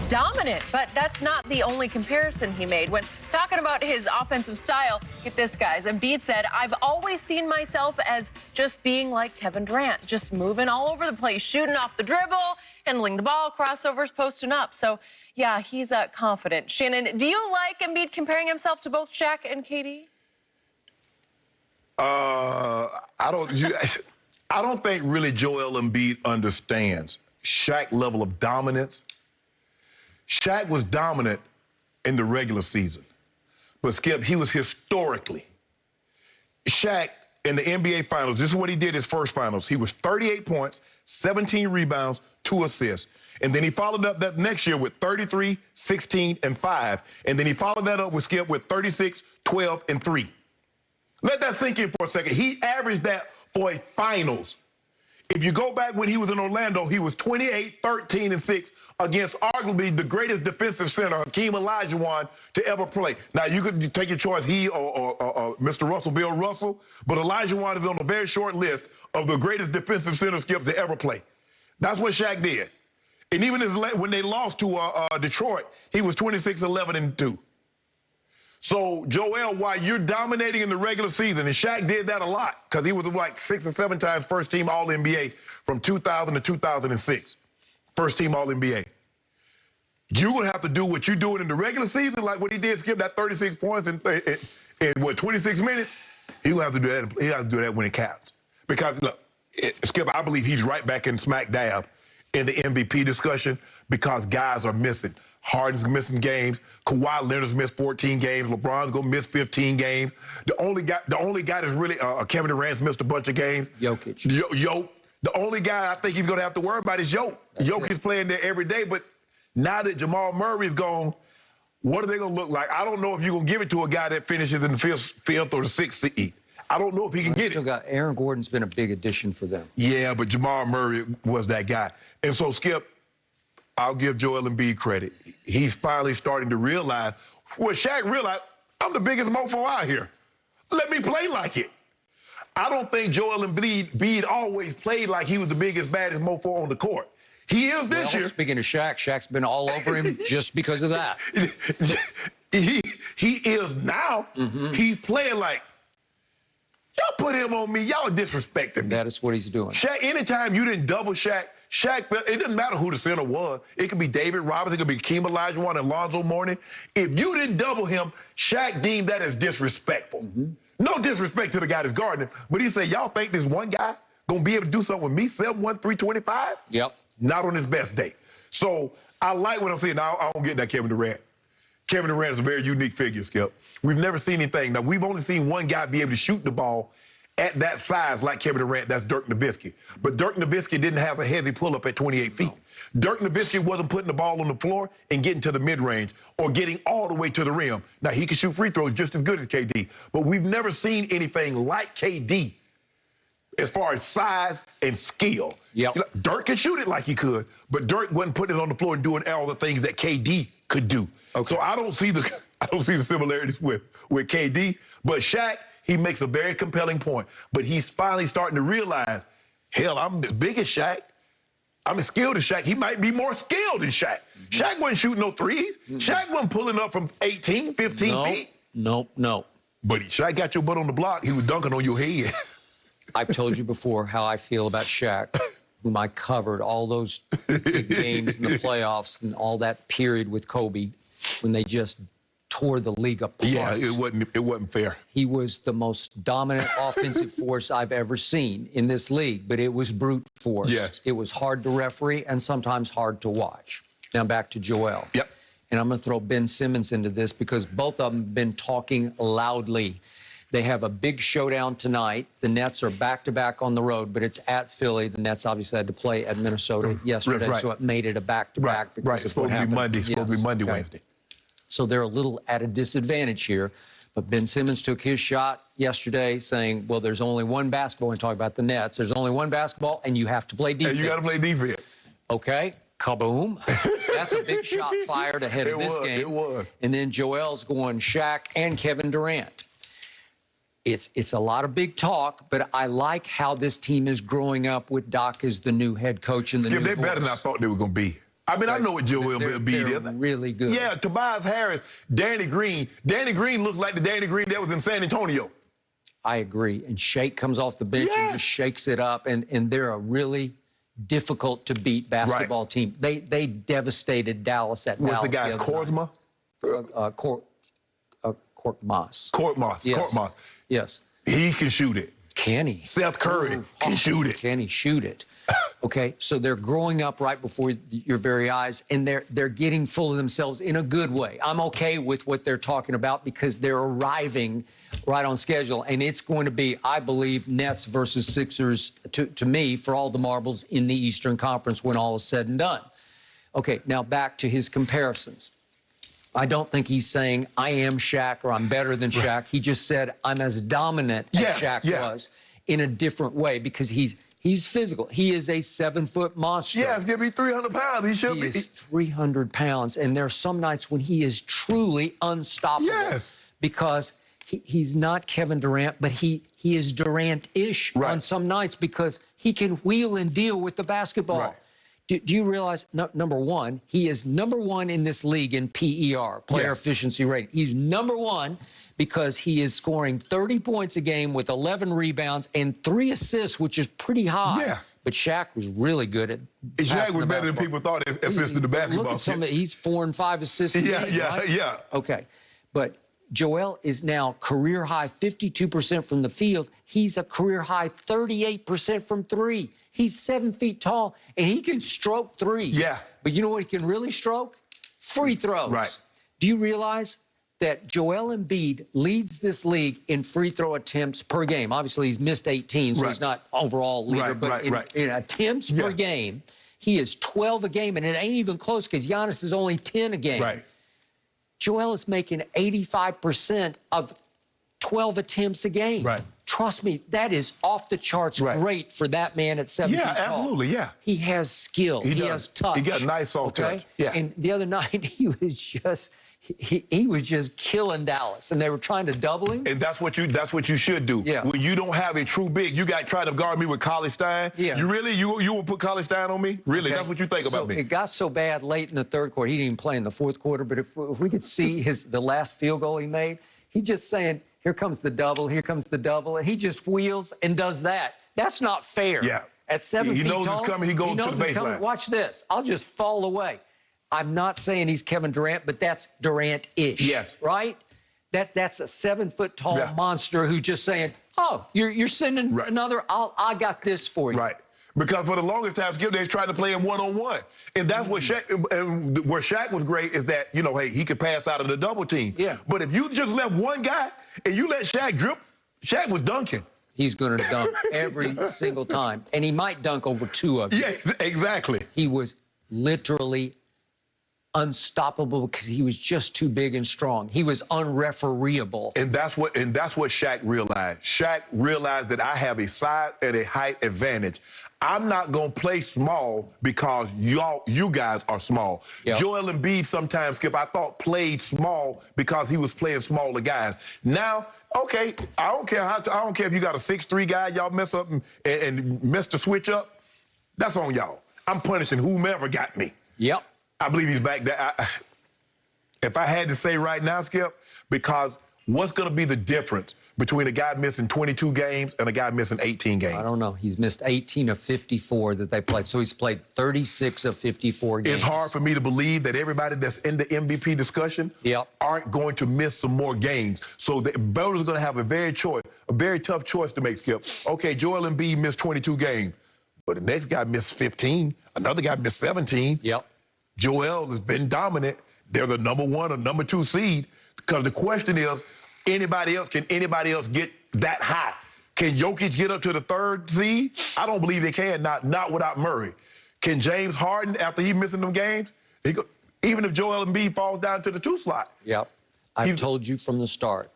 dominant, but that's not the only comparison he made. When talking about his offensive style, get this, guys. Embiid said, "I've always seen myself as just being like Kevin Durant, just moving all over the place, shooting off the dribble, handling the ball, crossovers, posting up." So, yeah, he's confident. Shannon, do you like Embiid comparing himself to both Shaq and KD? I don't think really Joel Embiid understands Shaq's level of dominance. Shaq was dominant in the regular season, but Skip, he was historically. Shaq in the NBA Finals, this is what he did his first finals. He was 38 points, 17 rebounds, 2 assists. And then he followed up that next year with 33, 16, and 5. And then he followed that up with Skip with 36, 12, and 3. Let that sink in for a second. He averaged that for a finals. If you go back when he was in Orlando, he was 28, 13, and 6 against arguably the greatest defensive center, Hakeem Olajuwon, to ever play. Now, you could take your choice, he or Mr. Russell, Bill Russell, but Olajuwon is on a very short list of the greatest defensive center skips to ever play. That's what Shaq did. And even when they lost to Detroit, he was 26, 11, and 2. So, Joel, while you're dominating in the regular season, and Shaq did that a lot because he was like 6 or 7 times first-team All-NBA from 2000 to 2006, first-team All-NBA. You're going to have to do what you're doing in the regular season, like what he did, Skip, that 36 points in what, 26 minutes? He'll have to do that. He'll have to do that when it counts. Because, look, Skip, I believe he's right back in smack dab in the MVP discussion because guys are missing. Harden's missing games. Kawhi Leonard's missed 14 games. LeBron's gonna miss 15 games. The only guy that's really Kevin Durant's missed a bunch of games. Jokic. The only guy I think he's gonna have to worry about is Jokic. Jokic's playing there every day, but now that Jamal Murray's gone, what are they gonna look like? I don't know if you're gonna give it to a guy that finishes in the fifth or the 6th seed. I don't know if he can get it. Aaron Gordon's been a big addition for them. Yeah, but Jamal Murray was that guy. And so, Skip, I'll give Joel Embiid credit. He's finally starting to realize, well, Shaq realized, I'm the biggest mofo out here. Let me play like it. I don't think Joel Embiid always played like he was the biggest, baddest mofo on the court. He is this year. Speaking of Shaq, Shaq's been all over him just because of that. He is now. He's playing like, y'all put him on me. Y'all disrespecting me. That is what he's doing. Shaq, anytime you didn't double Shaq, it doesn't matter who the center was. It could be David Roberts. It could be Hakeem Olajuwon and Lonzo Mourning. If you didn't double him, Shaq deemed that as disrespectful. No disrespect to the guy that's guarding him, but he said, y'all think this one guy going to be able to do something with me, 7'1", 325? Yep. Not on his best day. So I like what I'm saying. Now, I don't get that Kevin Durant. Kevin Durant is a very unique figure, Skip. We've never seen anything. Now, we've only seen one guy be able to shoot the ball at that size like Kevin Durant, that's Dirk Nowitzki. But Dirk Nowitzki didn't have a heavy pull-up at 28 feet. Dirk Nowitzki wasn't putting the ball on the floor and getting to the mid-range or getting all the way to the rim. Now, he can shoot free throws just as good as KD, but we've never seen anything like KD as far as size and skill. Yep. You know, Dirk can shoot it like he could, but Dirk wasn't putting it on the floor and doing all the things that KD could do. Okay. So I don't see the similarities with KD, but Shaq, he makes a very compelling point, but he's finally starting to realize, hell, I'm as big as Shaq. I'm as skilled as Shaq. He might be more skilled than Shaq. Shaq wasn't shooting no threes. Shaq wasn't pulling up from 18, 15 feet. No. But Shaq got your butt on the block. He was dunking on your head. I've told you before how I feel about Shaq, whom I covered all those big games in the playoffs and all that period with Kobe when they just tore the league up apart. Yeah, it wasn't fair. He was the most dominant offensive force I've ever seen in this league, but it was brute force. Yes. It was hard to referee and sometimes hard to watch. Now back to Joel. Yep. And I'm going to throw Ben Simmons into this because both of them have been talking loudly. They have a big showdown tonight. The Nets are back-to-back on the road, but it's at Philly. The Nets obviously had to play at Minnesota yesterday, so it made it a back-to-back. Right. It's supposed to be Monday. It's supposed to be Monday, Wednesday. So they're a little at a disadvantage here. But Ben Simmons took his shot yesterday saying, well, there's only one basketball. When we talk about the Nets, there's only one basketball, and you have to play defense. And you got to play defense. Okay. Kaboom. That's a big shot fired ahead of this game. It was. And then Joel's going Shaq and Kevin Durant. It's a lot of big talk, but I like how this team is growing up with Doc as the new head coach and the new voice. They're better than I thought they were going to be. I mean, I know what Joel Embiid is. They're really good. Yeah, Tobias Harris, Danny Green. Danny Green looks like the Danny Green that was in San Antonio. I agree. And Shaq comes off the bench and just shakes it up. And they're a really difficult to beat basketball team. They devastated Dallas at Dallas. What's the guy's Korkmaz? Korkmaz. Korkmaz. Yes. Korkmaz. Yes. He can shoot it. Can he? Seth Curry can shoot it. Can he shoot it? Okay, so they're growing up right before your very eyes, and they're getting full of themselves in a good way. I'm okay with what they're talking about because they're arriving right on schedule, and it's going to be, I believe, Nets versus Sixers, to me, for all the marbles in the Eastern Conference when all is said and done. Okay, now back to his comparisons. I don't think he's saying, I am Shaq or I'm better than Shaq. Right. He just said, I'm as dominant as Shaq was in a different way because he's physical. He is a 7-foot monster. Yeah, it's going to be 300 pounds. He should be. He is 300 pounds. And there are some nights when he is truly unstoppable. Yes. Because he's not Kevin Durant, but he is Durant-ish on some nights because he can wheel and deal with the basketball. Right. Do you realize, number one, he is number one in this league in PER, player efficiency rating. He's number one because he is scoring 30 points a game with 11 rebounds and 3 assists, which is pretty high. Yeah. But Shaq was really good at Shaq was better than people thought assisting the basketball. Look at some of he's 4 and 5 assists a game, right? Okay. But Joel is now career high 52% from the field. He's a career high 38% from 3. He's 7 feet tall, and he can stroke threes. Yeah. But you know what he can really stroke? Free throws. Right. Do you realize that Joel Embiid leads this league in free throw attempts per game? Obviously, he's missed 18, so he's not overall leader. But in attempts per game, he is 12 a game, and it ain't even close because Giannis is only 10 a game. Right. Joel is making 85% of 12 attempts a game. Right. Trust me, that is off the charts great for that man at 7 feet tall. Yeah, absolutely, He has skill. He has touch. He got a nice soft touch. Yeah. And the other night, he was just killing Dallas, and they were trying to double him. And that's what you should do. Yeah. When you don't have a true big, you got try to guard me with Cauley Stein. Yeah. You really you will put Cauley Stein on me? Really? Okay. That's what you think about me? It got so bad late in the third quarter. He didn't even play in the fourth quarter. But if we could see the last field goal he made, he just saying, "Here comes the double. Here comes the double," and he just wheels and does that. That's not fair. Yeah. At 7 feet tall, he knows it's coming. He goes to the baseline. Watch this. I'll just fall away. I'm not saying he's Kevin Durant, but that's Durant-ish. Yes. Right? That's a 7-foot tall monster who's just saying, "Oh, you're sending another. I got this for you." Right. Because for the longest time, Skip, they tried to play him one-on-one. And that's what Shaq, and where Shaq was great is that, hey, he could pass out of the double team. Yeah. But if you just left one guy and you let Shaq drip, Shaq was dunking. He's going to dunk every single time. And he might dunk over 2 of you. Yeah, exactly. He was literally unstoppable because he was just too big and strong. He was unrefereeable. And that's what Shaq realized. Shaq realized that I have a size and a height advantage. I'm not going to play small because you guys are small. Yep. Joel Embiid sometimes, Skip, I thought played small because he was playing smaller guys. Now, okay, I don't care if you got a 6'3" guy, y'all mess up and mess the switch up. That's on y'all. I'm punishing whomever got me. Yep. I believe he's back there. If I had to say right now, Skip, because what's going to be the difference between a guy missing 22 games and a guy missing 18 games? I don't know. He's missed 18 of 54 that they played. So he's played 36 of 54 games. It's hard for me to believe that everybody that's in the MVP discussion aren't going to miss some more games. So the voters are going to have a very tough choice to make, Skip. Okay, Joel Embiid missed 22 games, but the next guy missed 15. Another guy missed 17. Yep. Joel has been dominant. They're the number 1 or number 2 seed. Because the question is, can anybody else get that high? Can Jokic get up to the 3rd seed? I don't believe they can, not without Murray. Can James Harden, after he missing them games, even if Joel Embiid falls down to the 2 slot? Yep. I've told you from the start,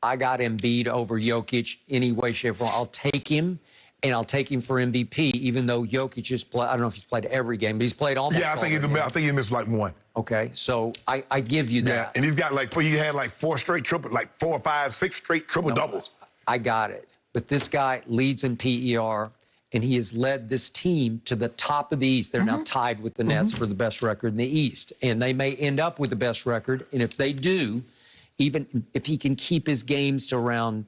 I got Embiid over Jokic any way, shape, or form. I'll take him. And I'll take him for MVP, even though Jokic just played. I don't know if he's played every game, but he's played almost. Yeah, I think he missed like 1. Okay, so I give you that. Yeah, and he's got he had like 4 straight triple, like 4 or 5, 6 straight triple doubles. I got it. But this guy leads in PER, and he has led this team to the top of the East. They're now tied with the Nets for the best record in the East, and they may end up with the best record. And if they do, even if he can keep his games to around